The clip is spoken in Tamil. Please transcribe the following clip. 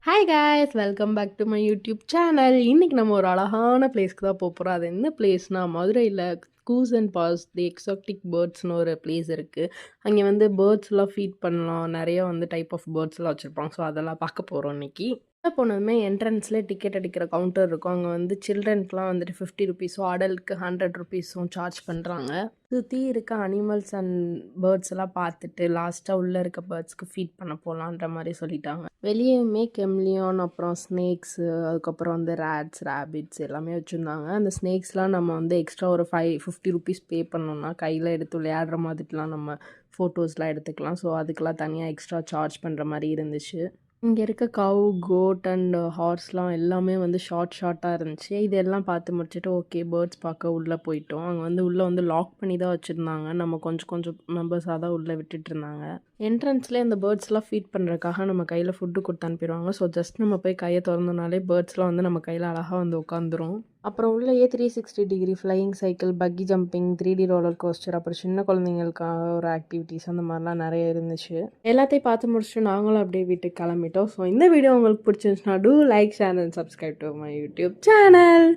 Hi guys welcome back to my YouTube channel. இன்றைக்கி நம்ம ஒரு அழகான பிளேஸ்க்கு தான் போகிறோம். அது என்ன பிளேஸ்னால் மதுரையில் goose and boss the exotic பேர்ட்ஸ்னு ஒரு பிளேஸ் இருக்குது. அங்கே வந்து பேர்ட்ஸ்லாம் ஃபீட் பண்ணலாம். நிறைய வந்து டைப் ஆஃப் பேர்ட்ஸ்லாம் வச்சுருப்பாங்க. ஸோ அதெல்லாம் பார்க்க போகிறோம் இன்றைக்கி. போனதுமே என்ட்ரன்ஸ்லேயே டிக்கெட் அடிக்கிற கவுண்டர் இருக்கும். அங்கே வந்து சில்ட்ரனுக்குலாம் வந்துட்டு 50 ருபீஸும் அடல்ட்க்கு 100 ருபீஸும் சார்ஜ் பண்ணுறாங்க. சுற்றி இருக்க அனிமல்ஸ் அண்ட் பேர்ட்ஸ் எல்லாம் பார்த்துட்டு லாஸ்ட்டாக உள்ளே இருக்க பேர்ட்ஸ்க்கு ஃபீட் பண்ண போகலான்ற மாதிரி சொல்லிட்டாங்க. வெளியேயுமே கெம்லியான், அப்புறம் ஸ்னேக்ஸு, அதுக்கப்புறம் வந்து ரேட்ஸ், ரேபிட்ஸ் எல்லாமே வச்சுருந்தாங்க. அந்த ஸ்னேக்ஸ்லாம் நம்ம வந்து எக்ஸ்ட்ரா ஒரு 50 ருபீஸ் பே பண்ணோம்னா கையில் எடுத்து விளையாடுற மாதிரிலாம் நம்ம ஃபோட்டோஸ்லாம் எடுத்துக்கலாம். ஸோ அதுக்கெலாம் தனியாக எக்ஸ்ட்ரா சார்ஜ் பண்ணுற மாதிரி இருந்துச்சு. இங்கே இருக்க கவ், கோட் அண்ட் ஹார்ஸ்லாம் எல்லாமே வந்து ஷார்ட்டாக இருந்துச்சு. இதெல்லாம் பார்த்து முடிச்சுட்டு ஓகே பேர்ட்ஸ் பார்க்க உள்ளே போயிட்டோம். அங்கே வந்து உள்ளே வந்து லாக் பண்ணி தான் வச்சுருந்தாங்க. நம்ம கொஞ்சம் கொஞ்சம் மெம்பர்ஸாக தான் உள்ளே விட்டுட்டு இருந்தாங்க. என்ட்ரன்ஸ்லேயே அந்த பேர்ட்ஸ்லாம் ஃபீட் பண்ணுறதுக்காக நம்ம கையில் ஃபுட்டு கொடுத்து அனுப்பிடுவாங்க. ஸோ ஜஸ்ட் நம்ம போய் கையை திறந்தோனாலே பேர்ட்ஸ்லாம் வந்து நம்ம கையில் அழகாக வந்து உட்காந்துரும். அப்புறம் உள்ளேயே 360 டிகிரி ஃப்ளையிங் சைக்கிள், பக்கி ஜம்பிங், 3D ரோலர் கோஸ்டர், அப்புறம் சின்ன குழந்தைங்களுக்காக ஒரு ஆக்டிவிட்டீஸ் அந்த மாதிரிலாம் நிறைய இருந்துச்சு. எல்லாத்தையும் பார்த்து முடிச்சுட்டு நாங்களும் அப்படியே வீட்டுக்கு கிளம்பிட்டோம். ஸோ இந்த வீடியோ உங்களுக்கு பிடிச்சிருந்துச்சுன்னா do like, share and subscribe to my YouTube channel.